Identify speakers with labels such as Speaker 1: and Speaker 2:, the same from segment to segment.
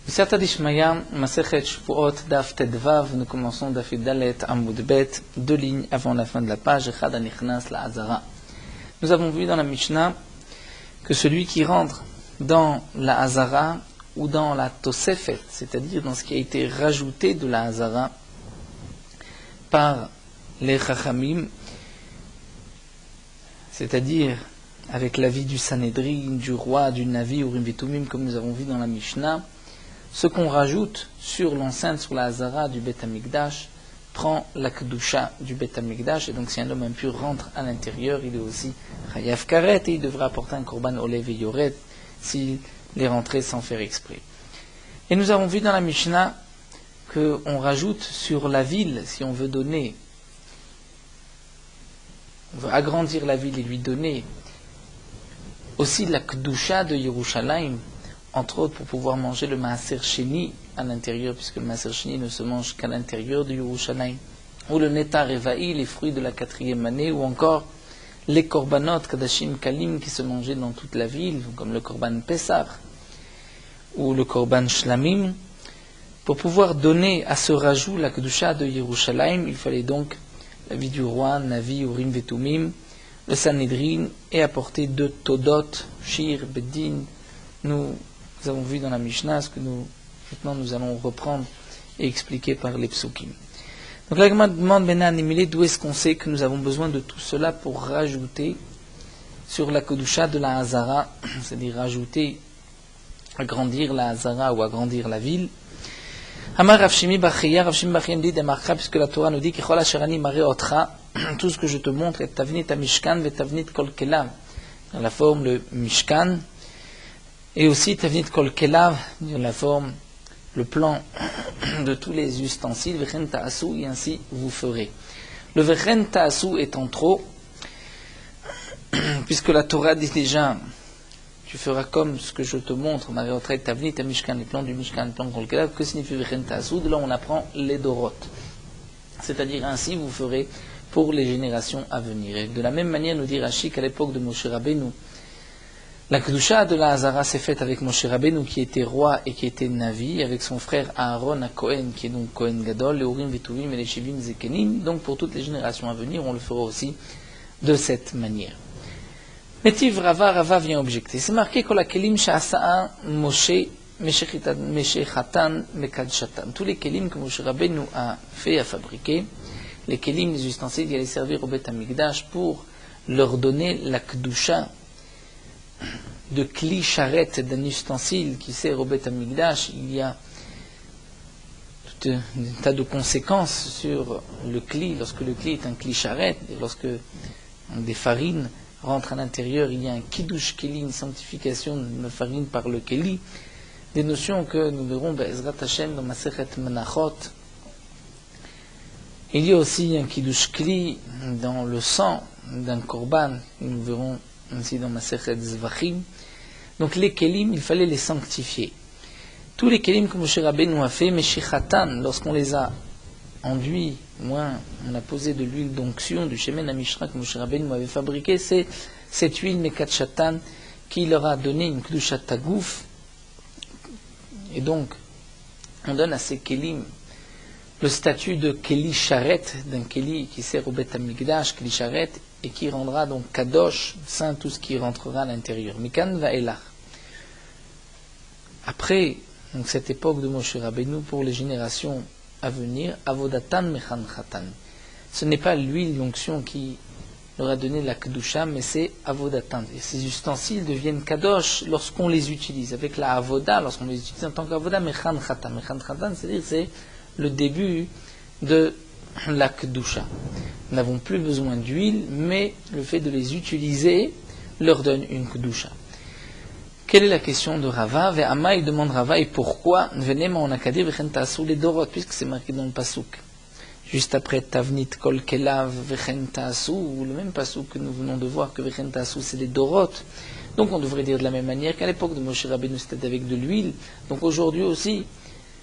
Speaker 1: Siyata Dishmaya, Masechet Shvuot, Daf Tedvav, nous commençons Daf Dalet Amud Bet, 2 lignes avant la fin de la page, Echad Anichnas la Hazara. Nous avons vu dans la Mishnah que celui qui rentre dans la Hazara ou dans la Tosefet, c'est-à-dire dans ce qui a été rajouté de la Hazara par les Chachamim, c'est-à-dire avec l'avis du Sanhedrin, du roi, du Navi, Urim Vitumim, comme nous avons vu dans la Mishnah, ce qu'on rajoute sur l'enceinte, sur la Hazara du Beth Amikdash, prend la Kedusha du Beth Amikdash, et donc si un homme impur rentre à l'intérieur, il est aussi Chayav Karet, et il devra apporter un Korban Olev et Yored s'il est rentré sans faire exprès. Et nous avons vu dans la Mishnah qu'on rajoute sur la ville, si on veut donner, on veut agrandir la ville et lui donner aussi la Kedusha de Yerushalayim, entre autres pour pouvoir manger le Maaser Sheni à l'intérieur, puisque le Maaser Sheni ne se mange qu'à l'intérieur de Yerushalayim, ou le Netar Evaï, les fruits de la 4e année, ou encore les Korbanot Kadashim Kalim qui se mangeaient dans toute la ville, comme le Korban Pessah, ou le Korban Shlamim. Pour pouvoir donner à ce rajout la Kedusha de Yerushalayim, il fallait donc l'avis du roi, Navi, Urim Vetumim, le Sanhedrin, et apporter 2 Todot, Shir, Bedin. Nous avons vu dans la Mishnah ce que maintenant nous allons reprendre et expliquer par les psukim. Donc la Gemara demande d'où est-ce qu'on sait que nous avons besoin de tout cela pour rajouter sur la Kedusha de la Hazara, c'est-à-dire rajouter, agrandir la Hazara ou agrandir la ville. Amar Rav Shimi Bachia, Rav Shimi Bachia dit Demarkra, puisque la Torah nous dit Kechol Asherani Mare Otra, tout ce que je te montre est Tavnit Mishkan ve Tavnit Kol Kelav, dans la forme le Mishkan, et aussi Tavnit Kol Kelav, dans la forme le plan de tous les ustensiles, Vechen Ta'asu, et ainsi vous ferez. Le Vechen Ta'asu étant trop, puisque la Torah dit déjà tu feras comme ce que je te montre, Mare Otra Tavnit Mishkan, les plans du Mishkan, les plans Kol Kelav, que signifie Vechen Ta'asu? De là on apprend les Dorot, c'est-à-dire ainsi vous ferez pour les générations à venir. Et de la même manière, nous dit Rashi qu'à l'époque de Moshe Rabbeinu, la Kedusha de la Hazara s'est faite avec Moshe Rabbeinu qui était roi et qui était Navi, avec son frère Aaron à Kohen, qui est donc Kohen Gadol, les Urim Vituvim et les Shivim Zekenim. Donc pour toutes les générations à venir, on le fera aussi de cette manière. Metiv Rava vient objecter. C'est marqué que la Kelim Sha'asa'a Moshe Meshechatan Mekadshatan. Tous les Kelim que Moshe Rabbeinu a fait, a fabriqué, les kelim, les ustensiles qui allaient servir au Beth Amikdash pour leur donner la Kedusha de Kli Sharet, d'un ustensile qui sert au Beth Amikdash. Il y a tout un tas de conséquences sur le Kli. Lorsque le Kli est un Kli Sharet, et lorsque des farines rentrent à l'intérieur, il y a un Kiddush Keli, une sanctification de la farine par le Keli. Des notions que nous verrons Be'ezrat Hashem dans Masechet Menachot. Il y a aussi un Kiddush Kli dans le sang d'un Korban, nous verrons ainsi dans Masechet Zvachim. Donc les Kelim, il fallait les sanctifier. Tous les Kelim que Moshe Rabbeinu a fait, Meshichatan, lorsqu'on les a enduits, on a posé de l'huile d'onction, du Shemen Amishra que Moshe Rabbeinu avait fabriqué, c'est cette huile Mekatshatan qui leur a donné une Kedushat Tagouf. Et donc, on donne à ces Kelim le statut de Keli Sharet, d'un Keli qui sert au Beth Amikdash, Keli Sharet, et qui rendra donc Kadosh, saint, tout ce qui rentrera à l'intérieur. Mikan va Elach. Après donc, cette époque de Moshe Rabbeinu, pour les générations à venir, Avodatan Mechan Chatan. Ce n'est pas l'huile, l'onction qui leur a donné la Kedusha, mais c'est Avodatan. Et ces ustensiles deviennent Kadosh lorsqu'on les utilise. Avec la Avoda, lorsqu'on les utilise en tant qu'Avoda, Mechan Chatan. Mechan Chatan, c'est-à-dire c'est le début de la Kedusha. Nous n'avons plus besoin d'huile, mais le fait de les utiliser leur donne une Kedusha. Quelle est la question de Rava? Ve'ama, il demande Rava, et pourquoi Venema on a qu'à dire Vechen Ta'asu les Dorot, puisque c'est marqué dans le Pasuk. Juste après Tavnit Kol Kelav Vechen Ta'asu, ou le même Pasuk que nous venons de voir que Vechen Ta'asu c'est les Dorot. Donc on devrait dire de la même manière qu'à l'époque de Moshe Rabbeinu c'était avec de l'huile. Donc aujourd'hui aussi,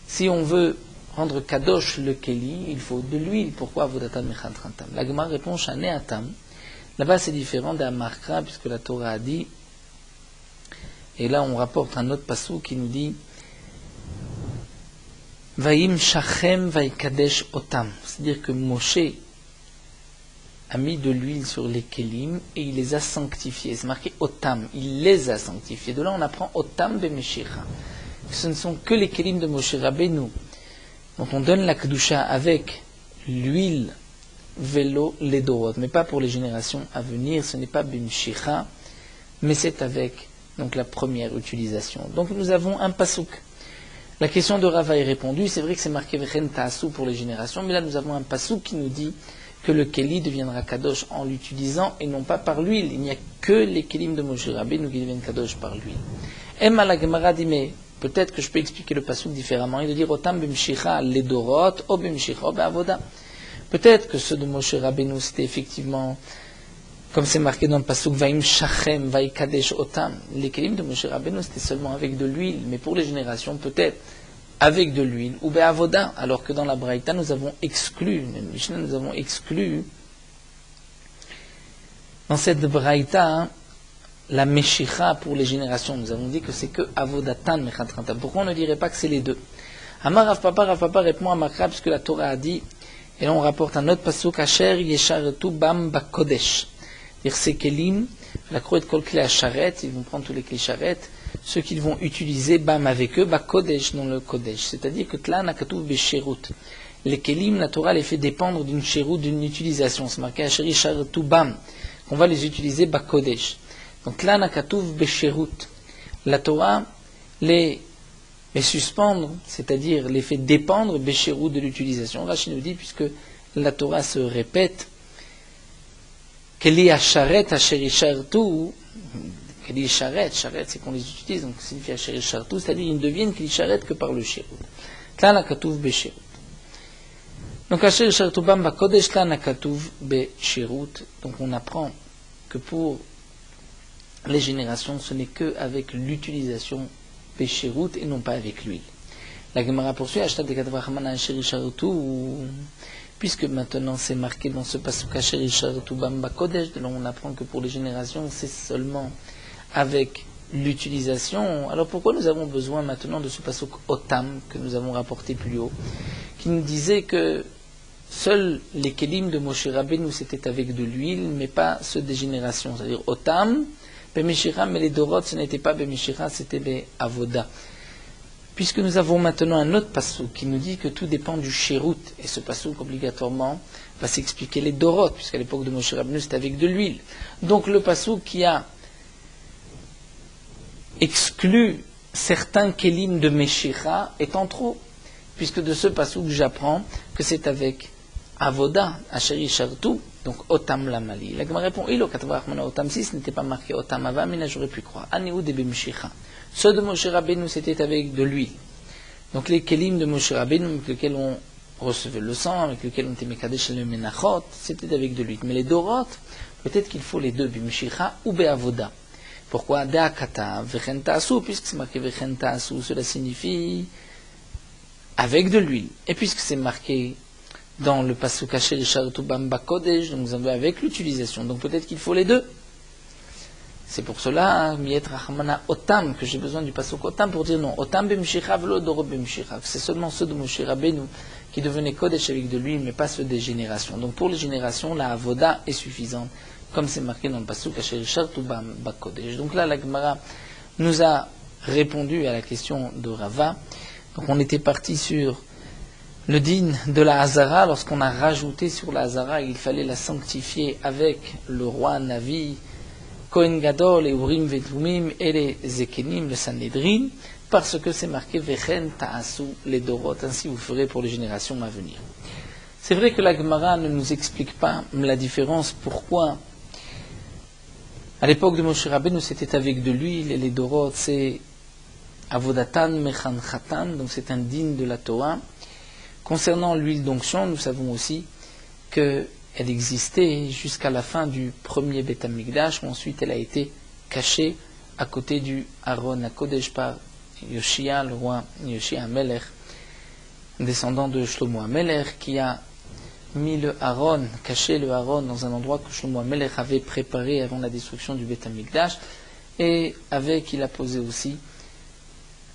Speaker 1: si on veut rendre Kadosh le Keli, il faut de l'huile. Pourquoi Avodatam Mechan Chantam? La Gemara répond Shane Atam. Là-bas c'est différent d'Amarkra, puisque la Torah a dit, et là on rapporte un autre passou qui nous dit Vaïm Shachem Vaïkadesh Otam. C'est-à-dire que Moshe a mis de l'huile sur les kelim et il les a sanctifiés. C'est marqué Otam, il les a sanctifiés. De là on apprend Otam Bemeshira. Ce ne sont que les kelim de Moshe Rabbeinu. Donc on donne la kedusha avec l'huile vélo les dorot, mais pas pour les générations à venir. Ce n'est pas Bemeshira, mais c'est avec donc la première utilisation. Donc nous avons un pasouk. La question de Rava est répondue. C'est vrai que c'est marqué Vechen Ta'asu pour les générations, mais là nous avons un pasouk qui nous dit que le keli deviendra kadosh en l'utilisant et non pas par l'huile. Il n'y a que les kelim de Moshe Rabbeinu qui deviennent kadosh par l'huile. Emma la Gemara dit, mais peut-être que je peux expliquer le pasouk différemment et de dire Otam b'mshicha ledorot o b'mshicha o be'avoda. Peut-être que ceux de Moshe Rabbeinu c'était effectivement, comme c'est marqué dans le pasouk, Vaïm Shachem Vaïkadesh Otam. Les kelim de Moshe Rabbeinu c'était seulement avec de l'huile, mais pour les générations peut-être avec de l'huile, ou be'avoda, alors que dans la Braïta, nous avons exclu, dans cette Braïta, la Meshicha pour les générations. Nous avons dit que c'est que avodatan mechatranta. Pourquoi on ne dirait pas que c'est les deux? Amar Rav Papa répond à Makra, puisque la Torah a dit, et là on rapporte un autre pasuk, Asher yesharetu bam bakodesh. C'est-à-dire ces kelim, la croix de kol kli asharet, ils vont prendre tous les kli sharet, ceux qu'ils vont utiliser, bam, avec eux, kodesh dans le kodesh. C'est-à-dire que tla nakatuv besherut. Les kelim, la Torah les fait dépendre d'une sherut, d'une utilisation. C'est marqué Asher yesharetu bam, qu'on va les utiliser kodesh. Donc là, nakatuv besherut. La Torah les suspendre, c'est-à-dire les fait dépendre besherut de l'utilisation. Rashi nous dit, puisque la Torah se répète, keli asharet asher yishartu, keli sharet, c'est qu'on les utilise, donc ça signifie asher yishartu, c'est-à-dire ils ne deviennent keli sharet que par le sherut. Là, nakatuv besherut. Donc asher yishartu bam bakodesh, là, nakatuv besherut. Donc on apprend que pour les générations, ce n'est qu'avec l'utilisation béchérout et non pas avec l'huile. La Gemara poursuit, puisque maintenant c'est marqué dans ce passage de là on apprend que pour les générations c'est seulement avec l'utilisation. Alors pourquoi nous avons besoin maintenant de ce passage Otam que nous avons rapporté plus haut, qui nous disait que seuls les kelim de Moshe Rabbeinu c'était avec de l'huile, mais pas ceux des générations, c'est-à-dire Otam, Bemeshira, mais les Dorot, ce n'était pas Bemeshira, c'était Be'avoda. Puisque nous avons maintenant un autre passouk qui nous dit que tout dépend du Sherut, et ce passouk obligatoirement va s'expliquer les Dorot, puisqu'à l'époque de Moshe Rabbeinu c'était avec de l'huile. Donc le passouk qui a exclu certains kelim de Meshira est en trop, puisque de ce passouk j'apprends que c'est avec Avoda, Asheri Shartu, donc Otam Lamali. La Gemara répond, Ilo Katavachmana Otam, si ce n'était pas marqué Otam Avamina, j'aurais pu croire. Aniou de Bemshicha. Ceux de Moshe Rabbeinu, c'était avec de l'huile. Donc les kelim de Moshe Rabbeinu, avec lesquels on recevait le sang, avec lesquels on était Mekadesh le Menachot, c'était avec de l'huile. Mais les Dorot, peut-être qu'il faut les deux, Bemshicha ou Be'avoda. Pourquoi De'akata, Vechen Ta'asu, puisque c'est marqué Vechen Ta'asu, cela signifie avec de l'huile. Et puisque c'est marqué dans le pasuk Asher yishartu bam bakodesh, donc nous avons avec l'utilisation. Donc peut-être qu'il faut les deux. C'est pour cela, Miet Rachmana Otam, que j'ai besoin du pasuk Otam pour dire non. Otam b'mshicha v'lo doro b'mshicha. C'est seulement ceux de Moshe Rabbeinu qui devenaient kodesh avec de l'huile, mais pas ceux des générations. Donc pour les générations, la avoda est suffisante, comme c'est marqué dans le pasuk Asher yishartu bam bakodesh. Donc là, la Gemara nous a répondu à la question de Rava. Donc on était parti sur le din de la Hazara, lorsqu'on a rajouté sur la Hazara, il fallait la sanctifier avec le roi Navi, Kohen Gadol, et Urim Vetumim, et les Zekenim, le Sanhedrin, parce que c'est marqué Vechen Ta'asu les Dorot, ainsi vous ferez pour les générations à venir. C'est vrai que la Gemara ne nous explique pas la différence, pourquoi à l'époque de Moshe Rabbeinu c'était avec de l'huile, et les Dorot c'est Avodatan Mechanchatan, donc c'est un din de la Torah. Concernant l'huile d'onction, nous savons aussi qu'elle existait jusqu'à la fin du premier Beth Amikdash, où ensuite elle a été cachée à côté du Aaron HaKodesh par Yoshia, le roi Yoshia HaMelech, descendant de Shlomo HaMelech, qui a mis le Aaron, caché le Aaron dans un endroit que Shlomo HaMelech avait préparé avant la destruction du Beth Amikdash, et avec il a posé aussi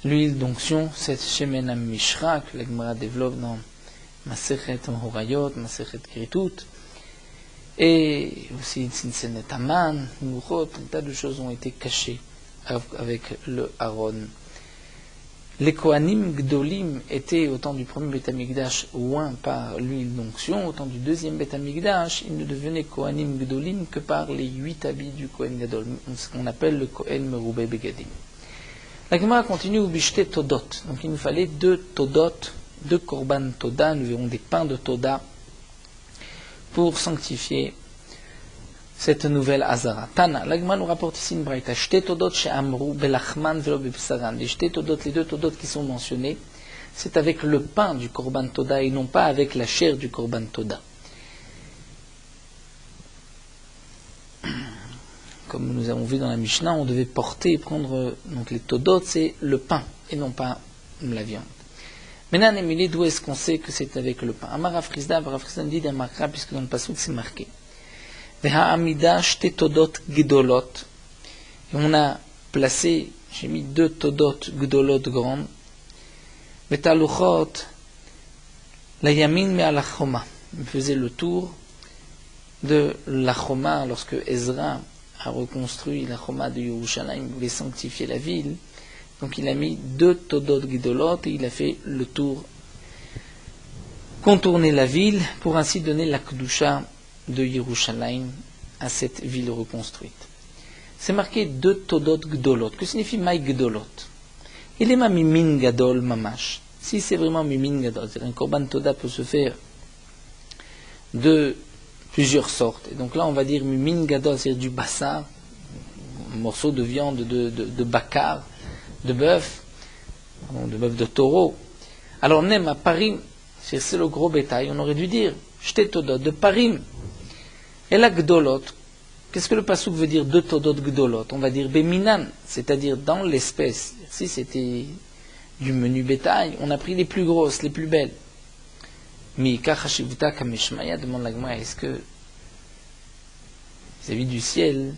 Speaker 1: l'huile d'onction, cette Shemen HaMishra que la Gemara développe dans Masechet Horayot, Masechet Kritut, et aussi Tzinsenet Aman, Murot, un tas de choses ont été cachées avec le Aaron. Les Kohanim Gdolim étaient au temps du premier Beth Amikdash oints par l'huile d'onction, au temps du deuxième Beth Amikdash, ils ne devenaient Kohanim Gdolim que par les 8 habits du Kohen Gadol, ce qu'on appelle le Kohen Merubeh Begadim. La Gemara continue au Bishte Todot, donc il nous fallait 2 Todot, 2 Korban Toda, nous verrons des pains de Toda, pour sanctifier cette nouvelle Hazara. Tana, la Gemara nous rapporte ici une braïta. Shte Todot chez Amrou, Belachman, Velo Bepsaran. Les Shte Todot, les 2 Todot qui sont mentionnés, c'est avec le pain du Korban Toda et non pas avec la chair du Korban Toda. Comme nous avons vu dans la Mishnah, on devait porter et prendre, donc les Todot, c'est le pain et non pas la viande. Maintenant, Émilie, d'où est-ce qu'on sait que c'est avec le pain? Amar Afrizda dit d'un marquera, puisque dans le Passouk c'est marqué. Veha shte todot gdolot. Et on a placé, j'ai mis 2 todot gdolot grandes. Vetaluchot la yamin me ala choma. Il faisait le tour de la choma lorsque Ezra a reconstruit la choma de Yerushalayim, il voulait sanctifier la ville. Donc il a mis 2 todot gdolot et il a fait le tour, contourner la ville pour ainsi donner la kedusha de Yerushalayim à cette ville reconstruite. C'est marqué 2 todot gdolot. Que signifie maï gdolot? Il est ma mimin gadol mamash. Si c'est vraiment mimin gadol, c'est-à-dire un korban toda peut se faire de plusieurs sortes. Et donc là on va dire mimin gadol, c'est-à-dire du bassar, un morceau de viande de bakar, de bœuf de taureau. Alors nem à parim, c'est le gros bétail, on aurait dû dire shte todot de parim. Et la gdolot, qu'est-ce que le passouk veut dire 2 todot gdolot? On va dire beminan, c'est-à-dire dans l'espèce. Si c'était du menu bétail, on a pris les plus grosses, les plus belles. Mais kachashivta kameshmaya demande la Gemara, est-ce que vis-à-vis du ciel,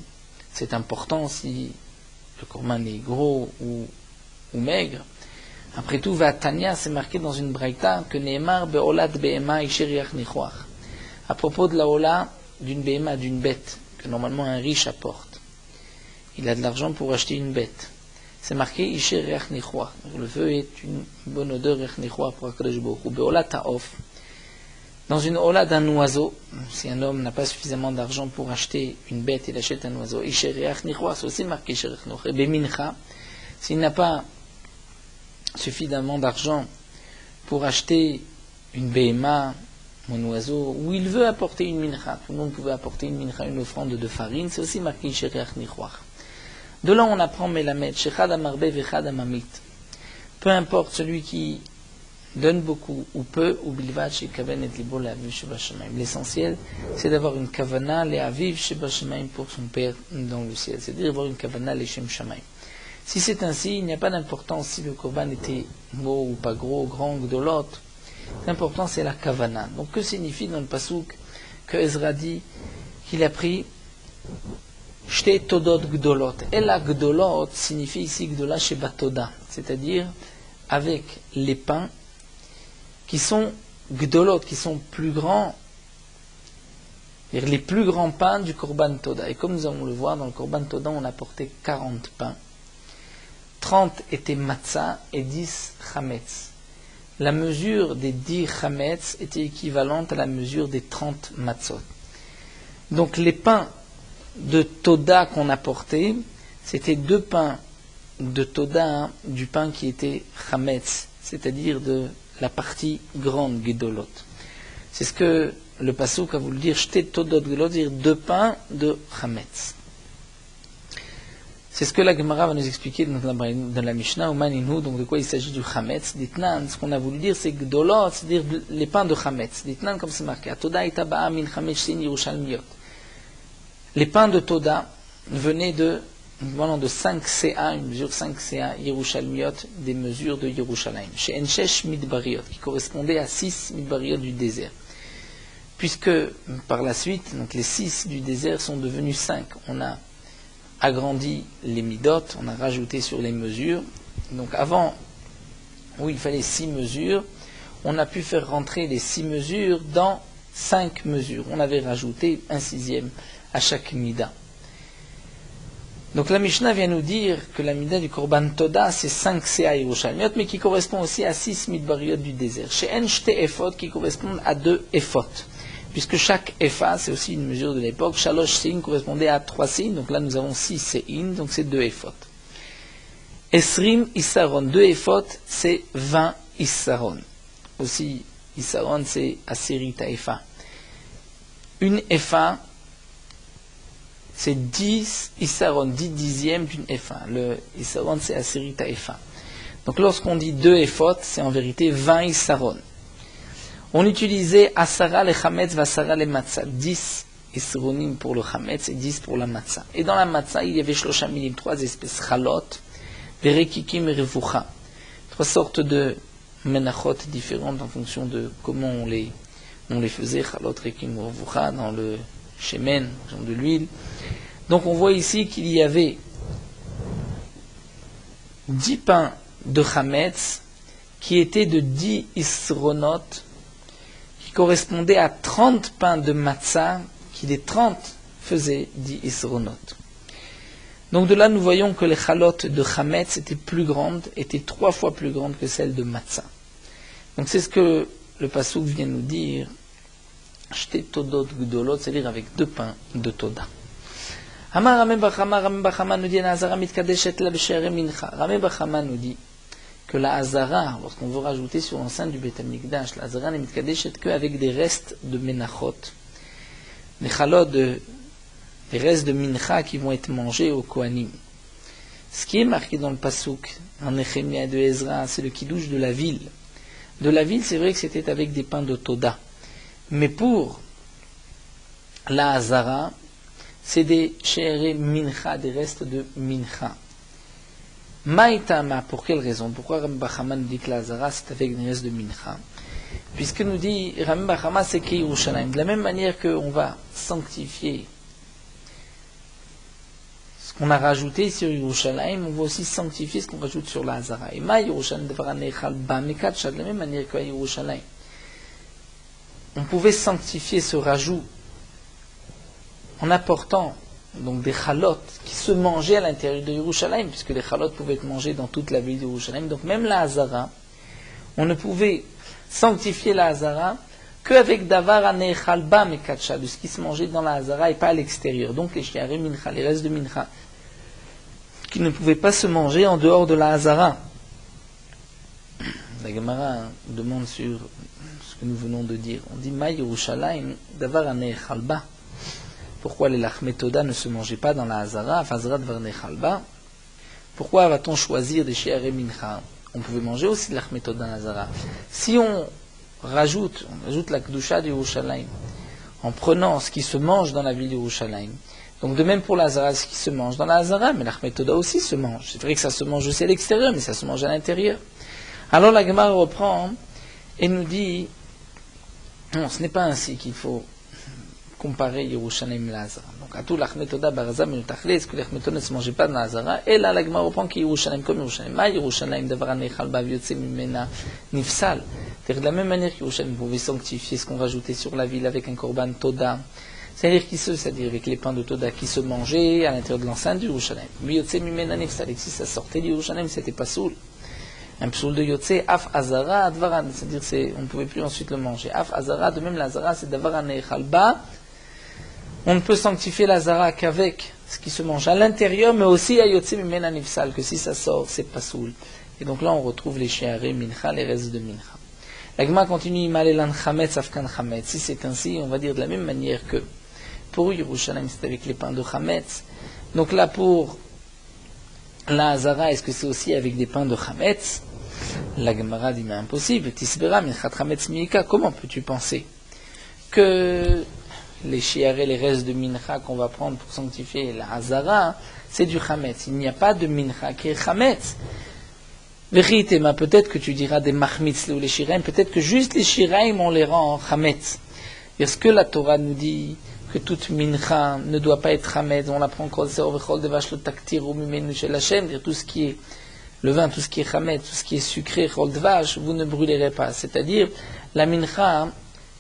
Speaker 1: c'est important si le korban est gros ou maigre? Après tout, Vatania, c'est marqué dans une braïta que Neemar be'olat be'ema isheriach nichoach. À propos de la ola d'une béma, d'une bête, que normalement un riche apporte. Il a de l'argent pour acheter une bête. C'est marqué isheriach nichoach. Le feu est une bonne odeur nichoach pour Akadosh Baruch Hu. Be'olat ta'of. Dans une ola d'un oiseau, si un homme n'a pas suffisamment d'argent pour acheter une bête, il achète un oiseau. Isheriach nichoach, c'est aussi marqué isheriach nichoach. Et be'mincha, s'il n'a pas suffisamment d'argent pour acheter une béma, un oiseau, où il veut apporter une mincha, tout le monde pouvait apporter une mincha, une offrande de farine, c'est aussi marqué Sheriach Nichoach. De là on apprend Melamed, Shechad Amarbe Vechad Amamit. Peu importe celui qui donne beaucoup ou peu, ou bilvad chez Kaven et Libo Le'aviv Sheba Shemaim. L'essentiel, c'est d'avoir une kavana Le'aviv Sheba Shemaim pour son père dans le ciel, c'est-à-dire avoir une kavana Le'Shem Shemaim. Si c'est ainsi, il n'y a pas d'importance si le korban était gros ou pas gros, grand ou gdolot. L'important c'est la kavana. Donc que signifie dans le pasouk que Ezra dit qu'il a pris shte todot gdolot? Et la gdolot signifie ici gdola sheba toda, c'est-à-dire avec les pains qui sont gdolot, qui sont plus grands, les plus grands pains du korban toda. Et comme nous allons le voir, dans le korban toda, on a porté 40 pains. 30 étaient matzah et 10 chametz. La mesure des 10 chametz était équivalente à la mesure des 30 matzot. Donc les pains de Toda qu'on a portés, c'était 2 pains de Toda, du pain qui était chametz, c'est-à-dire de la partie grande Gedolot. C'est ce que le passouk a voulu dire, shte todot Gedolot, dire 2 pains de chametz. C'est ce que la Gemara va nous expliquer dans la Mishnah, ou Maninu, donc de quoi il s'agit du Chametz. Ditnan, ce qu'on a voulu dire, c'est Gdolot, c'est-à-dire les pains de Chametz. Ditnan, comme c'est marqué, Toda et Taba'a min Chametz sin Yerushalmiot. Les pains de Toda venaient de 5 CA, une mesure 5 CA, Yerushalmiot, des mesures de Yerushalayim. Chez Enshesh Midbariot, qui correspondait à 6 Midbariot du désert. Puisque, par la suite, donc les 6 du désert sont devenus 5. On a agrandi les midot, on a rajouté sur les mesures, Donc avant, où il fallait 6 mesures, on a pu faire rentrer les 6 mesures dans 5 mesures. On avait rajouté un 6e à chaque mida. Donc la Mishnah vient nous dire que la mida du Korban Toda, c'est 5 Sea Yerushalmiot, mais qui correspond aussi à 6 Midbariot du désert. Chez En Shte Ephod, qui correspondent à 2 Ephod. Puisque chaque Epha, c'est aussi une mesure de l'époque. Shalosh Sein correspondait à 3 Sein, donc là nous avons 6 Sein, donc c'est 2 Ephod. Esrim Issaron, 2 Ephod, c'est 20 Issaron. Aussi, Issaron, c'est Asiri Taefa. Une Epha, c'est 10 Issaron, 10 dixièmes d'une Epha. Le Issaron, c'est Asiri Taefa. Donc lorsqu'on dit 2 Ephod, c'est en vérité 20 Issaron. On utilisait Asara le Chametz, Vasara le Matzah. 10 Isronim pour le Chametz et 10 pour la Matzah. Et dans la Matzah, il y avait Shlosha Milim, 3 espèces, Chalot, Verekikim et Revucha. 3 sortes de menachot différentes en fonction de comment on les faisait, Chalot, Rekim, Revucha, dans le Shemen, de l'huile. Donc on voit ici qu'il y avait 10 pains de Chametz qui étaient de 10 Isronot, qui correspondaient à 30 pains de Matzah, qui les 30 faisaient 10 Isronot. Donc de là, nous voyons que les chalotes de Chametz étaient plus grandes, étaient 3 fois plus grandes que celles de Matzah. Donc c'est ce que le Passouk vient nous dire, Shte Todot Gdolot, c'est-à-dire avec 2 pains de Toda. Amar Rame Bachama nous dit, Azara mitkadeshet la b'she'arei mincha. Rame Bachama nous dit que la Hazara, lorsqu'on veut rajouter sur l'enceinte du Beth Amikdash, la Hazara n'est mitkadeshet qu'avec des restes de menachot, des chalot, des restes de mincha qui vont être mangés au Kohanim. Ce qui est marqué dans le Passouk, en Nehemia de Ezra, c'est le kiddush de la ville. De la ville, c'est vrai que c'était avec des pains de Toda. Mais pour la Hazara, c'est des she'arei mincha, des restes de mincha. Maïtama, pour quelle raison? Pourquoi Rame Bachama nous dit que la Hazara c'est avec des restes de mincha? Puisque nous dit Rame Bachama c'est Yerushalayim. De la même manière qu'on va sanctifier ce qu'on a rajouté sur Yerushalayim, on va aussi sanctifier ce qu'on rajoute sur la Hazara. Et Ma Yerushalayim devra nechal ba mekadsha, de la même manière que Yerushalayim. On pouvait sanctifier ce rajout en apportant donc des chalotes qui se mangeaient à l'intérieur de Yerushalayim, puisque les chalotes pouvaient être mangées dans toute la ville de Yerushalayim. Donc même la Hazara, on ne pouvait sanctifier la Hazara qu'avec davar anechal ba mekadsha, de ce qui se mangeait dans la Hazara et pas à l'extérieur. Donc les she'arei mincha, les restes de mincha, qui ne pouvaient pas se manger en dehors de la Hazara. La Gemara demande sur ce que nous venons de dire. On dit ma Yerushalayim davar anechal ba. Pourquoi les lachmei toda ne se mangeaient pas dans la Hazara, Hazara dvar nechal ba? Pourquoi va-t-on choisir des she'arei mincha? On pouvait manger aussi de lachmei toda dans la Hazara. Si on rajoute la kedusha de Yerushalayim, en prenant ce qui se mange dans la ville de Yerushalayim. Donc de même pour la Hazara, ce qui se mange dans la Hazara, mais lachmei toda aussi se mange. C'est vrai que ça se mange aussi à l'extérieur, mais ça se mange à l'intérieur. Alors la Gemara reprend et nous dit, non, ce n'est pas ainsi qu'il faut comparer Yerushalayim et la Hazara. Donc à tout lachmei toda baraza minutachle, est-ce que lachmei toda ne se mangeait pas dans la Hazara? Et là la Gemara reprend que Yerushalayim comme Yerushalayim. Ma Yerushalayim davar nechal ba v'yotze mimena nifsal. C'est-à-dire de la même manière que Yerushalayim pouvait sanctifier ce qu'on rajoutait sur la ville avec un korban Toda, c'est-à-dire avec les pains de Toda qui se mangeaient à l'intérieur de l'enceinte du Yerushalayim. V'yotze mimena nifsal, et si ça sortait du Yerushalayim, c'était pas soul. Un psoul de Yotze, af Hazara advaran, c'est-à-dire on ne pouvait plus ensuite le manger. Af Hazara, de même la Hazara, c'est davar nechal ba. On ne peut sanctifier la Hazara qu'avec ce qui se mange à l'intérieur, mais aussi à Yotze mimena nifsal, que si ça sort, c'est pas soul. Et donc là, on retrouve les she'arei mincha, les restes de mincha. La Gemara continue, Malelan chametz, afkan chametz. Si c'est ainsi, on va dire de la même manière que pour Yerushalayim, c'est avec les pains de chametz. Donc là, pour la Hazara, est-ce que c'est aussi avec des pains de chametz? La Gemara dit, mais impossible. Tisbera minchat chametz miika. Comment peux-tu penser que les she'arei, les restes de mincha qu'on va prendre pour sanctifier la Hazara, c'est du chametz? Il n'y a pas de mincha qui est chametz. Véritema, peut-être que tu diras des machmitz ou les shiraim, peut-être que juste les shiraim on les rend en chametz. Est-ce que la Torah nous dit que toute mincha ne doit pas être chametz? On l'apprend kol seor vechol devash lo taktir ou mimenu shel Hashem, dire tout ce qui est le vin, tout ce qui est chametz, tout ce qui est sucré, chol dvash, vous ne brûlerez pas. C'est-à-dire, la mincha,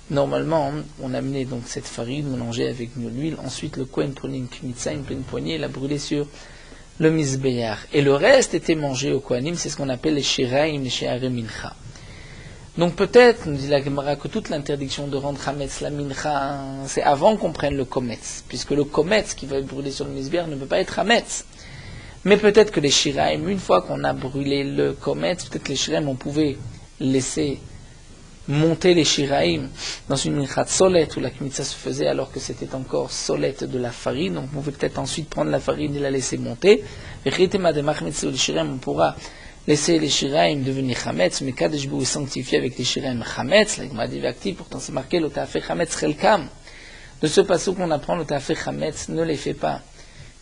Speaker 1: normalement, on amenait donc cette farine mélangée avec de l'huile. Ensuite, le kohen prenait une kmitza, une pleine poignée, et la brûlait sur le misbéar. Et le reste était mangé au kohanim, c'est ce qu'on appelle les shiraim, les shi'arei mincha. Donc peut-être, nous dit la Gemara, que toute l'interdiction de rendre chametz la mincha, c'est avant qu'on prenne le kometz, puisque le kometz qui va être brûlé sur le misbéar ne peut pas être chametz. Mais peut-être que les shiraim, une fois qu'on a brûlé le kometz, peut-être que les shiraim, on pouvait laisser monter les shiraim dans une mincha solette où la kmitza se faisait alors que c'était encore solette de la farine. Donc on pouvait peut-être ensuite prendre la farine et la laisser monter. Et les shiraim, on pourra laisser les shiraim devenir chametz, mais Kadesh Bou est sanctifié avec les shiraim chametz. La Gemara dit actif, pourtant c'est marqué le ta'afeh chametz chelkam. De ce passage qu'on apprend, le ta'afeh chametz ne les fait pas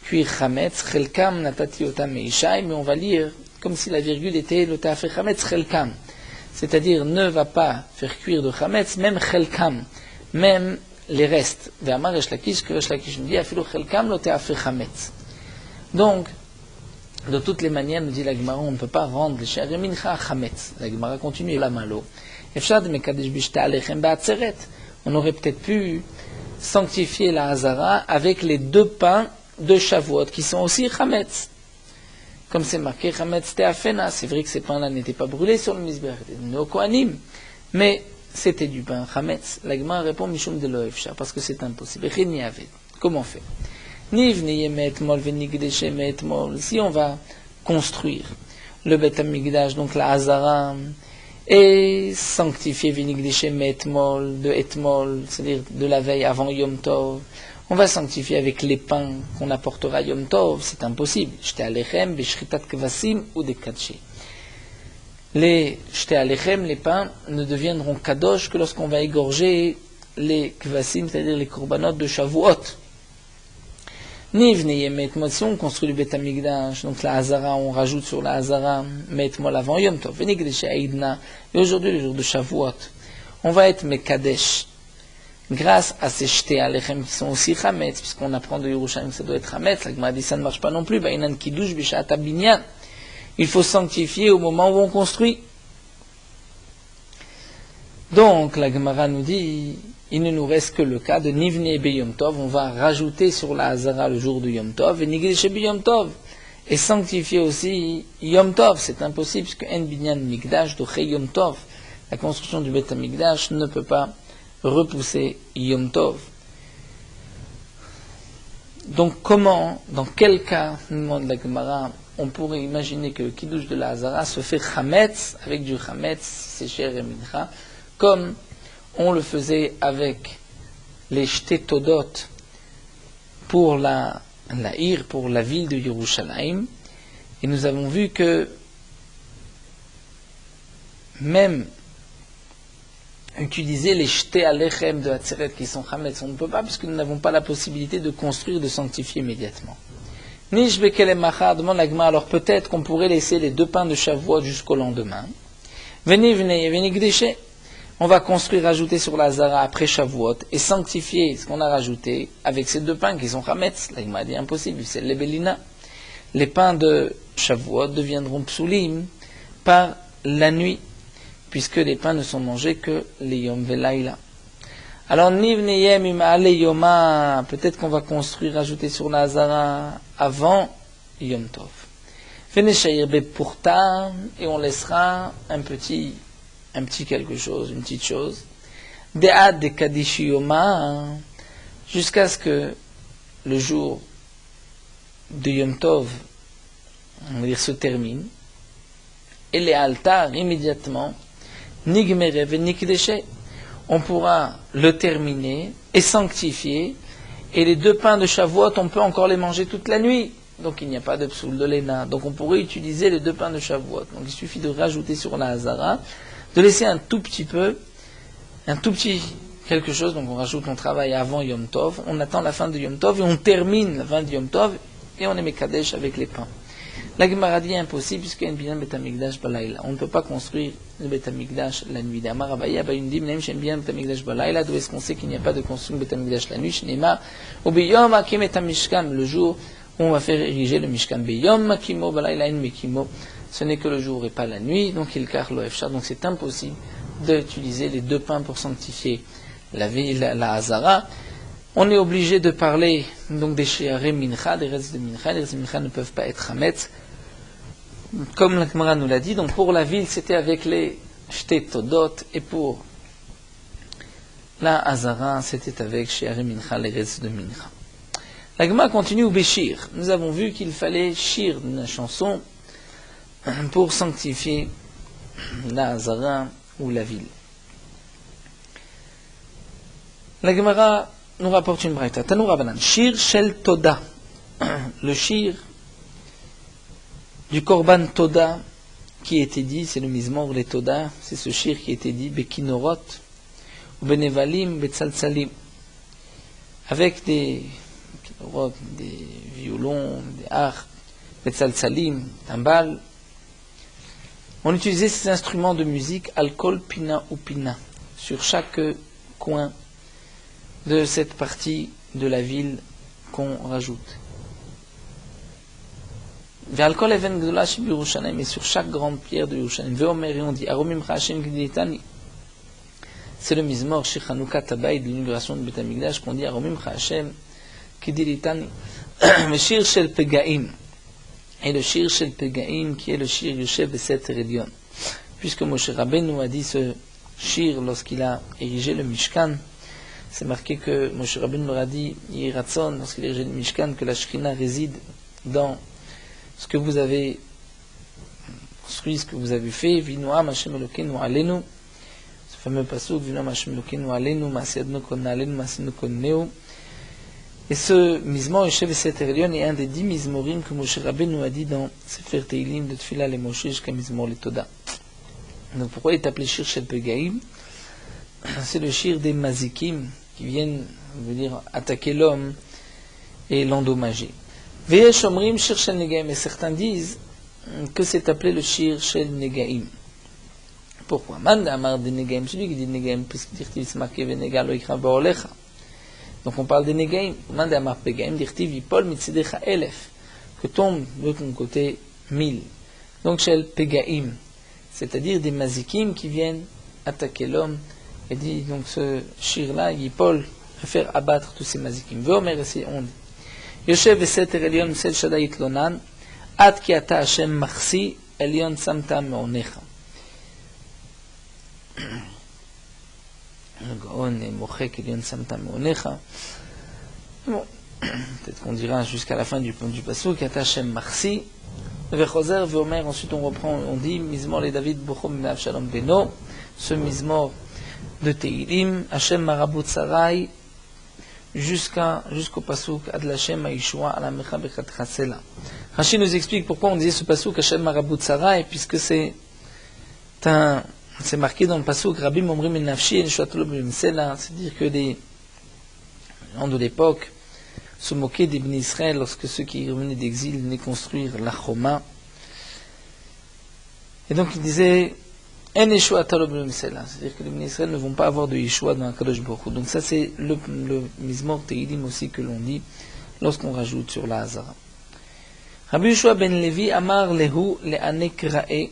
Speaker 1: cuire chametz chelkam natati otam meishai, mais on va lire comme si la virgule était le ta'afeh chametz chelkam. C'est-à-dire ne va pas faire cuire de chametz, même chelkam, même les restes. Ve'amar Resh Lakish, que Resh Lakish nous dit afilu chelkam lo ta'afeh chametz. Donc, de toutes les manières, nous dit la Gemara, on ne peut pas rendre les shi'arei mincha chametz. La Gemara continue, la malo. Efshad mekadesh bishta alechem ba'atzeret. On aurait peut-être pu sanctifier la hazara avec les 2 pains de Shavuot qui sont aussi chametz. Comme c'est marqué chametz te'afena, c'est vrai que ces pains-là n'étaient pas brûlés sur le misbéach, c'était au kohanim, mais c'était du pain chametz. La Gemara répond mishum de lo efshar, parce que c'est impossible. Comment faire? Si on va construire le Bet Hamikdash, donc la Hazara, et sanctifier Vinigdeshe Metmol, de Etmol, c'est-à-dire de la veille avant Yom Tov, on va sanctifier avec les pains qu'on apportera Yom Tov, c'est impossible. Shte Alechem, Beshritat Kvasim ou des Kadshe. Les Shte Alechem, les pains, ne deviendront Kadosh que lorsqu'on va égorger les Kvasim, c'est-à-dire les korbanot de Shavuot. Si on construit le Bet Hamikdash, donc la Hazara, on rajoute sur la Hazara, Metmol avant Yom Tov, et aujourd'hui, le jour de Shavuot, on va être Mekadesh, grâce à ces Shte Alechem qui sont aussi Chametz, puisqu'on apprend de Yerushalayim que ça doit être Chametz, la Gemara dit ça ne marche pas non plus, Bainan Kiddush B'Shat HaBinyan, il faut sanctifier au moment où on construit. Donc, la Gemara nous dit, il ne nous reste que le cas de Nivne Be Yom Tov. On va rajouter sur la Hazara le jour du Yom Tov, et Nigdeshe Be Yom Tov, et sanctifier aussi Yom Tov. C'est impossible, puisque En Binyan Mikdash Doche Yom Tov, la construction du Bet Hamikdash ne peut pas repousser Yom Tov. Donc comment, dans quel cas, nous demande la Gemara, on pourrait imaginer que le Kiddush de la Hazara se fait Chametz, avec du Chametz, c'est shi'arei mincha, comme on le faisait avec les Shte Todot pour la Ir, pour la ville de Yerushalayim. Et nous avons vu que même utiliser les Shte Alechem de Hatzeret qui sont Chametz, on ne peut pas, puisque nous n'avons pas la possibilité de construire, de sanctifier immédiatement. Nish Bekelem Macha, demande la Gemara, alors peut-être qu'on pourrait laisser les 2 pains de Shavuot jusqu'au lendemain. Venigdeshe, on va construire, rajouter sur la Hazara après Shavuot et sanctifier ce qu'on a rajouté avec ces 2 pains qui sont Chametz. Là, il m'a dit impossible, c'est les Belina. Les pains de Shavuot deviendront psulim par la nuit, puisque les pains ne sont mangés que les Yom Velaïla. Alors, Nivneyem Ima'ale Yoma, peut-être qu'on va construire, rajouter sur la Hazara avant Yom Tov. Veneshayir Bepurta, et on laissera un petit quelque chose, une petite chose, De'ad de Kadish Yoma, jusqu'à ce que le jour de Yom Tov, on va dire, se termine, et les altars, immédiatement, Nigmere Venikdeshe, on pourra le terminer et sanctifier, et les 2 pains de Shavuot, on peut encore les manger toute la nuit. Donc il n'y a pas de psoul de l'ena. Donc on pourrait utiliser les 2 pains de Shavuot. Donc il suffit de rajouter sur la Hazara, de laisser un tout petit quelque chose. Donc on rajoute, on travaille avant Yom Tov, on attend la fin de Yom Tov et on termine la fin de Yom Tov et on est Mekadesh avec les pains. La Gemara dit impossible puisqu'il y a un bilan Bet Hamikdash Balayla. On ne peut pas construire le Bet Hamikdash la nuit. D'Amar Abaya Bayundim Neim Shem Bilan Bet Hamikdash Balayla. D'où est-ce qu'on sait qu'il n'y a pas de construction Bet Hamikdash la nuit? Shnema Ubiyom Hakim Et Hamishkan, le jour où on va faire ériger le Mishkan. Beyom Makimo Balayla En Mekimo. ce n'est que le jour et pas la nuit, donc il car l'oefcha, donc c'est impossible d'utiliser les 2 pains pour sanctifier la Hazara. On est obligé de parler donc des She'arei Mincha, des restes de Mincha. Les restes de Mincha ne peuvent pas être Hametz, comme la Gemara nous l'a dit. Donc pour la ville, c'était avec les Shte Todot, et pour la Hazara, c'était avec She'arei Mincha, les restes de Mincha. La Gemara continue au Béchir. Nous avons vu qu'il fallait shir d'une chanson pour sanctifier la Hazara ou la ville. La Gemara nous rapporte une braïta. Tanu Rabbanan, shir shel toda. Le shir du korban toda qui était dit, c'est le mizmor les toda, c'est ce shir qui était dit bekinorot ou benevalim betzaltzalim, avec des violons, des harpes, betzaltzalim, timbales. On utilisait ces instruments de musique, alcool, pina ou pina, sur chaque coin de cette partie de la ville qu'on rajoute. Ve'alkol even gdola shebirushalayim, et sur chaque grande pierre de Yerushalayim. Ve'omer, et on dit, aromim chashem gdilitani. C'est le mizmor chez Chanukah Tabaï de l'inauguration de Beth Amikdash qu'on dit aromim chashem gdilitani. Le shir shel pegaim. Et le shir shel pegaim qui est le shir Yoshev Beseter Elyon. Puisque Moshe Rabbeinu a dit ce shir lorsqu'il a érigé le Mishkan, c'est marqué que Moshe Rabbeinu leur a dit, Yiratzon, lorsqu'il a érigé le Mishkan, que la Shrina réside dans ce que vous avez construit, ce que vous avez fait, Vinoam Hashem Elokeinu Alenu, ce fameux pasuk, Vinoam Hashem Elokeinu Alenu, Masiadno Kon Alenu, Masinu Kon Neu. Et ce mizmor Yoshev Beseter Elyon est un des 10 mizmorim que Moshe Rabbeinu a dit dans Sefer Teilim de Tfila le Moshe jusqu'à mizmor le Toda. Donc pourquoi il est appelé shir shel pegaim? C'est le shir des mazikim qui viennent, veut dire, attaquer l'homme et l'endommager. Veyesh omrim shir shel negaim, et certains disent que c'est appelé le shir shel negaim. Pourquoi? Man amar de negaim, celui qui dit negaim, puisque dirtiv c'est marqué venega lo ikra ba'olecha. Donc on parle des negaim. Man amar pegaim, dirtiv yipol mitzidecha elef, que tombe de ton côté 1000. Donc shel pegaim, c'est-à-dire des mazikim qui viennent attaquer l'homme. Et dit donc ce shir-là, Yipol, préfère abattre tous ces mazikim. Veomer ici, on dit Yoshev Beseter Elyon Sel Shaddai Itlonan, Ad ki ata Hashem machsi, Elyon samta meonecha. Gaon et Mochek Elyon samta meonecha. Bon, peut-être qu'on dira jusqu'à la fin du pasuk, Ata Hashem machsi, Vechoser, Veomer, ensuite on reprend, on dit Mizmor le David Bochom Me'avshalom Beno, ce Mizmor de Teilim, Hashem Marabut Sarai, jusqu'au pasuk Ad Lashem Aishua Alamecha Bechat Chasela. Rashi nous explique pourquoi on disait ce pasuk Hashem Marabut Sarai, puisque c'est marqué dans le pasuk Rabim Omrim El Nafshi El Shuatolo B'Msela, c'est-à-dire que des gens de l'époque se moquaient des Bnei Israël lorsque ceux qui revenaient d'exil venaient construire la Choma. Et donc il disait En Yeshua Talo B'Msela, c'est-à-dire que les Bnei Israël ne vont pas avoir de Yeshua dans la Kadosh Baruch Hu. Donc ça c'est le Mizmor Teilim aussi que l'on dit lorsqu'on rajoute sur la Hazara. Rabbi Yeshua ben Levi Amar Lehu Le'anek Ra'e.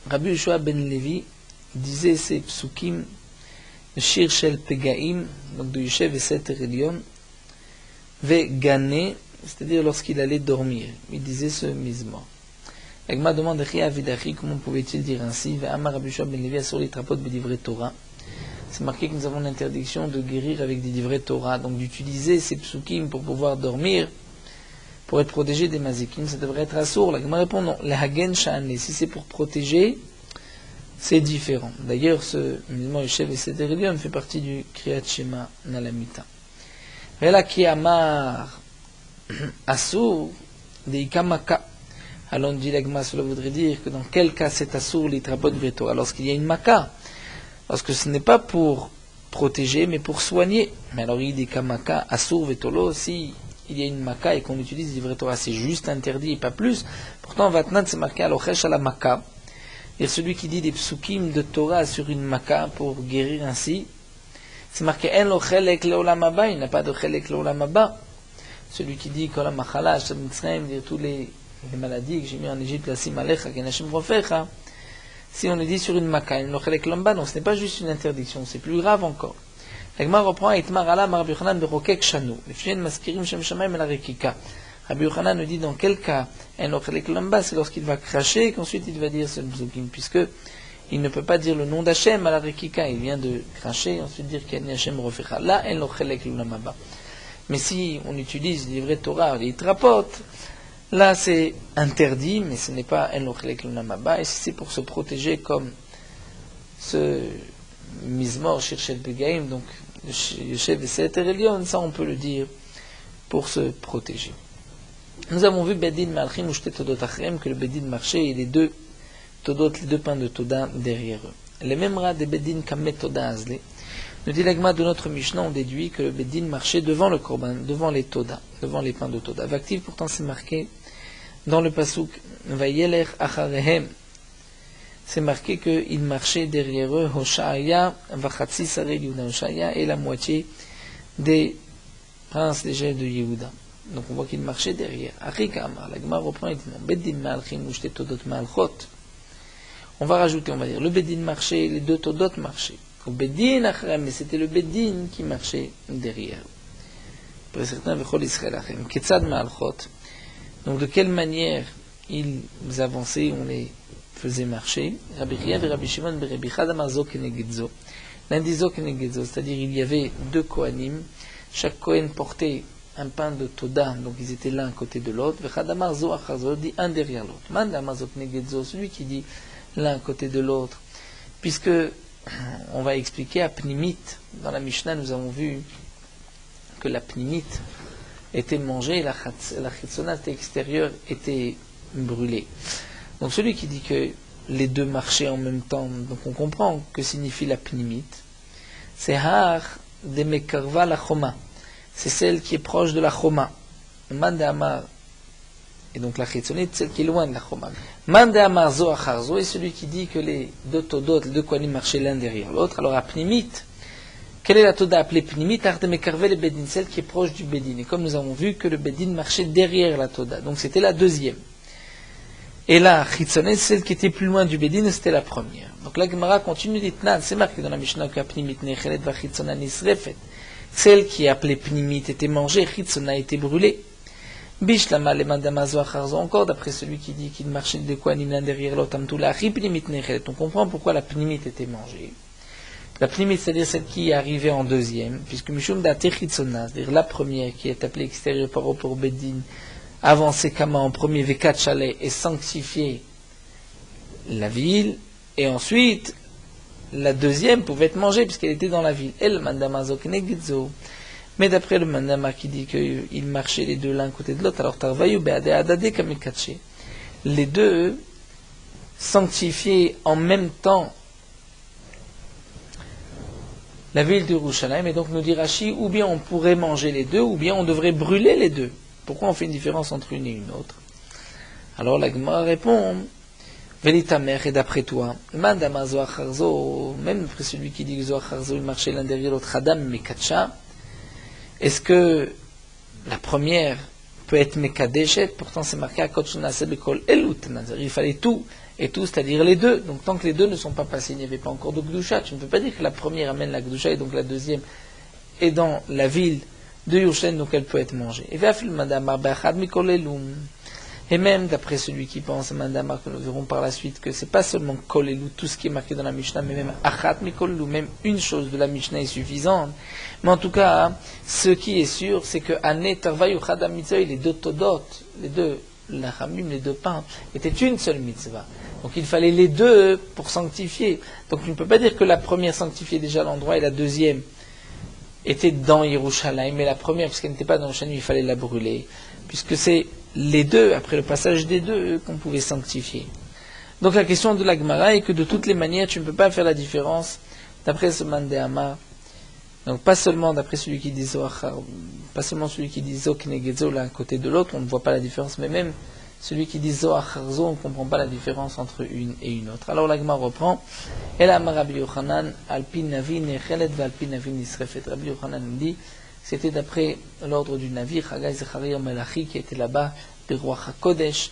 Speaker 1: Rabbi Yeshua ben Levi disait ces psukim, le shir shel pegaim, donc de Yoshev Beseter Elyon, ve gane, c'est-à-dire lorsqu'il allait dormir. Il disait ce mizmor. L'Agma demande comment pouvait-il dire ainsi? C'est marqué que nous avons l'interdiction de guérir avec des divrei Torah, donc d'utiliser ces psukim pour pouvoir dormir, pour être protégé des mazikim, ça devrait être assour. L'Agma répond non. Si c'est pour protéger, c'est différent. D'ailleurs, ce mouvement Yoshev et Sederilion fait partie du Kriyat Shema Nalamita. Rela ki amar assour de ikamaka. Alors on dit l'agma, cela voudrait dire que dans quel cas c'est assour l'itrapot vreto? Alors lorsqu'il y a une maka, lorsque ce n'est pas pour protéger mais pour soigner. Mais alors il dit kamaka assour vetolo, si il y a une maka et qu'on utilise l'ivret Torah, c'est juste interdit et pas plus. Pourtant vatnan c'est marqué alochesh à la maka. Et celui qui dit des psukim de Torah sur une maka pour guérir ainsi, c'est marqué en lo chelek leolam haba, il n'a pas de chelek leolam haba. Celui qui dit kolam machala, dire tous les les maladies que j'ai mis en Égypte, la simalecha, kenachem rofecha, si on le dit sur une maca, une lochelek lamba, non, ce n'est pas juste une interdiction, c'est plus grave encore. La Gemara reprend Itmar ala Rabbi Yochanan berokek shanu. Les filles maskirim shem shamayim el rekika. Rabbi Yochanan nous dit dans quel cas un lochelek lamba, c'est lorsqu'il va cracher qu'ensuite il va dire ce psukim, puisque il ne peut pas dire le nom d'Hachem à la rekika, il vient de cracher, ensuite dire qu'il y a Hachem rofecha. Là, un lochelek lamba. Mais si on utilise les vrais Torah, les trapotes, là c'est interdit, mais ce n'est pas un lochelek lamba, et c'est pour se protéger comme ce mizmor shirchet begaim, donc Yoshev et Seter Elion, ça on peut le dire pour se protéger. Nous avons vu Bedin Malchim ou Shte Todot Achrem, que le Bedin marchait et les deux Todot, les deux pains de Toda derrière eux. Les mêmes rats des Bedin Kamet Toda Azle, nous dit l'agma de notre Mishnah, on déduit que le Bedin marchait devant le Korban, devant les Toda, devant les pains de Toda. Vactiv, pourtant c'est marqué dans le Pasuk Vayeler Acharehem, c'est marqué qu'il marchait derrière eux, Hoshaya, Vachatsi Sarei Yehuda, Hoshaya et la moitié des princes légers de Yehuda. Donc on voit qu'il marchait derrière. Arika Amar, la Gemara reprend et dit non, Bedin Malchim ou Shte Todot Malchot. On va rajouter, on va dire, le Bedin marchait, les deux Todot marchaient. Au Bedin Achrem, mais c'était le Bedin qui marchait derrière. Pour certains, Vechol Israël Achrem. Ketzad Malchot. Donc de quelle manière ils avançaient, on les faisait marcher. Rabbi Chia et Rabbi Shimon Rabbi Chadamar Zo Keneged, l'un dit Zo Keneged, c'est-à-dire il y avait deux Kohanim, chaque Kohen portait un pain de Toda, donc ils étaient l'un à côté de l'autre. Vechadamar Zo Achar Zo dit un derrière l'autre. Mandamar Zo Keneged, celui qui dit l'un à côté de l'autre, puisque on va expliquer à Pnimit, dans la Mishnah nous avons vu que la Pnimit était mangée et la Chitzonat extérieure était brûlée. Donc celui qui dit que les deux marchaient en même temps, donc on comprend que signifie la pnimite. C'est har de mekarva la choma. C'est celle qui est proche de la choma. Mande amar. Et donc la chitzonite, celle qui est loin de la choma. Mande amar zo achar zo, est celui qui dit que les deux todot, les deux kohanim marchaient l'un derrière l'autre. Alors à pnimite, quelle est la toda appelée pnimite? Har de mekarva le bedin, celle qui est proche du bedin. Et comme nous avons vu que le bedin marchait derrière la toda, donc c'était la deuxième. Et la Chitzonet, celle qui était plus loin du Bedin, c'était la première. Donc la Gemara continue d'Itnan, c'est marqué dans la Mishnah que Pnimit Nechelet va Chitzona Nisrefet. Celle qui est appelée Pnimit était mangée, Chitzona était brûlée. Bishlama le Mandamazo Acharzo, encore d'après celui qui dit qu'il marchait de Kohanim l'un derrière l'autre, Amtula Chi Pnimit Nechelet. On comprend pourquoi la Pnimit était mangée. La Pnimit, c'est-à-dire celle qui est arrivée en deuxième, puisque Mishum Date Chitzona, c'est-à-dire la première qui est appelée extérieure par rapport au Bedin, avancer Kama en premier Vekat Chalet et sanctifier la ville, et ensuite la deuxième pouvait être mangée puisqu'elle était dans la ville. El Mandama Zoknegizo. Mais d'après le Mandama qui dit qu'ils marchaient les deux l'un côté de l'autre, alors Tarvayu Beade Adade Kamikache. Les deux sanctifiaient en même temps la ville de Yerushalayim, et donc nous dit Rashi, ou bien on pourrait manger les deux, ou bien on devrait brûler les deux. Pourquoi on fait une différence entre une et une autre? Alors la Gemara répond, Velitamer, et d'après toi, même d'après celui qui dit que Zoacharzo, il marchait l'un derrière l'autre, Hadam Mekacha, est-ce que la première peut être Mekadeshet? Pourtant c'est marqué à Kotchunasebekol Elut, il fallait tout, et tout, c'est-à-dire les deux. Donc tant que les deux ne sont pas passés, il n'y avait pas encore de Gdusha. Tu ne peux pas dire que la première amène la Gdusha et donc la deuxième est dans la ville de Yerushalayim, donc elle peut être mangée. Et même d'après celui qui pense, Mandamar, que nous verrons par la suite, que c'est pas seulement Kolelu, tout ce qui est marqué dans la Mishnah, mais même Achat Mikolelu, même une chose de la Mishnah est suffisante. Mais en tout cas, ce qui est sûr, c'est que Ane Tarvayu Chadam Mitzvah, les deux Todot, les deux Lachamim, les deux pains, étaient une seule mitzvah. Donc il fallait les deux pour sanctifier. Donc tu ne peux pas dire que la première sanctifiait déjà l'endroit et la deuxième était dans Yerushalayim, mais la première, puisqu'elle n'était pas dans Yerushalayim, il fallait la brûler, puisque c'est les deux, après le passage des deux, qu'on pouvait sanctifier. Donc la question de la Gemara est que de toutes les manières, tu ne peux pas faire la différence d'après ce Mandéama. Donc pas seulement d'après celui qui dit Zoachar, pas seulement celui qui dit Zoknegezo l'un côté de l'autre, on ne voit pas la différence, mais même celui qui dit Zoacharzo, on ne comprend pas la différence entre une et une autre. Alors la Gemara reprend, El Amar Rabbi Yochanan, Alpin Navi Nechelet Valpin Navi Nisrefet. Rabbi Yochanan nous dit, c'était d'après l'ordre du Navi, Chagai Zecharia Melachi, qui était là-bas, le roi HaKodesh,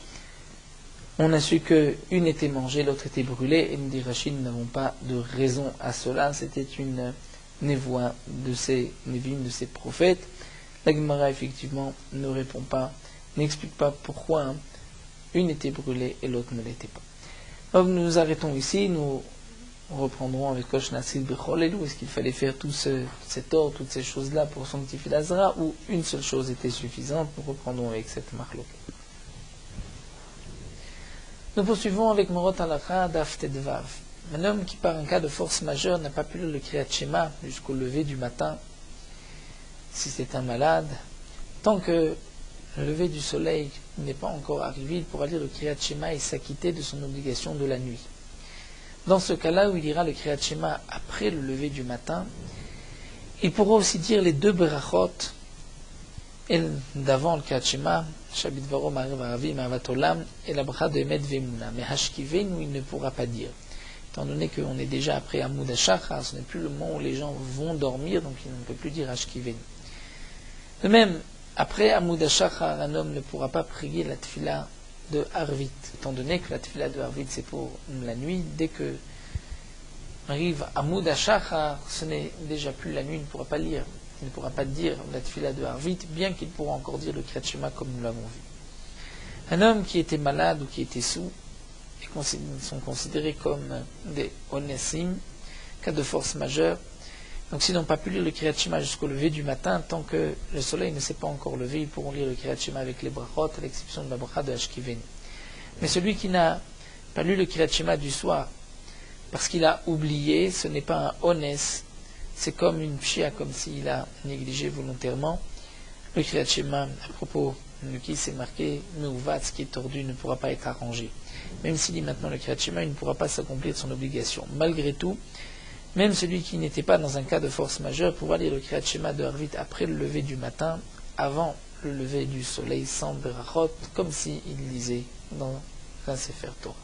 Speaker 1: On a su qu'une était mangée, l'autre était brûlée, et nous dit Rachid, nous n'avons pas de raison à cela. C'était une névoie de ces névim, de ces prophètes. La Gemara, effectivement, ne répond pas, n'explique pas pourquoi une était brûlée et l'autre ne l'était pas. Donc nous nous arrêtons ici, nous reprendrons avec Kosh Nasid Bechol. Est-ce qu'il fallait faire tout cet ordre, toutes ces choses-là pour sanctifier l'Azra, ou une seule chose était suffisante? Nous reprendrons avec cette marloquette. Nous poursuivons avec Morot Halakha Daf Tedvav. Un homme qui, par un cas de force majeure, n'a pas pu lire le Kriyat Shema jusqu'au lever du matin, si c'est un malade, tant que le lever du soleil n'est pas encore arrivé, il pourra lire le Kriyat Shema et s'acquitter de son obligation de la nuit. Dans ce cas-là où il lira le Kriyat Shema après le lever du matin, il pourra aussi dire les deux berachot d'avant le Kriyat Shema, Shabbat Varo, Ma'ariv Aravi, Ma'avat Olam, et la bracha de Emet Ve'emuna. Mais Hashkivenu, il ne pourra pas dire. Étant donné qu'on est déjà après Amoud HaShachar, ce n'est plus le moment où les gens vont dormir, donc il ne peut plus dire Hashkivenu. De même, après Amoud HaShachar, un homme ne pourra pas prier la tefila de Arvit, étant donné que la tefila de Arvit c'est pour la nuit. Dès que arrive Amoud HaShachar, ce n'est déjà plus la nuit, il ne pourra pas lire. Il ne pourra pas dire la tefila de Arvit, bien qu'il pourra encore dire le Kriyat Shema comme nous l'avons vu. Un homme qui était malade ou qui était saoul sont considérés comme des onessim, cas de force majeure. Donc s'ils n'ont pas pu lire le Kriyat Shema jusqu'au lever du matin, tant que le soleil ne s'est pas encore levé, ils pourront lire le Kriyat Shema avec les brachot, à l'exception de la bracha de Hashkivenu. Mais celui qui n'a pas lu le Kriyat Shema du soir, parce qu'il a oublié, ce n'est pas un ones, c'est comme une pshia, comme s'il a négligé volontairement. Le Kriyat Shema, à propos de qui c'est marqué, Meuvat, ce qui est tordu, ne pourra pas être arrangé. Même s'il dit maintenant le Kriyat Shema, il ne pourra pas s'accomplir de son obligation. Malgré tout, même celui qui n'était pas dans un cas de force majeure pourra lire le Kriyat Shema de Arvit après le lever du matin, avant le lever du soleil, sans berachot, comme s'il lisait dans un Sefer Torah.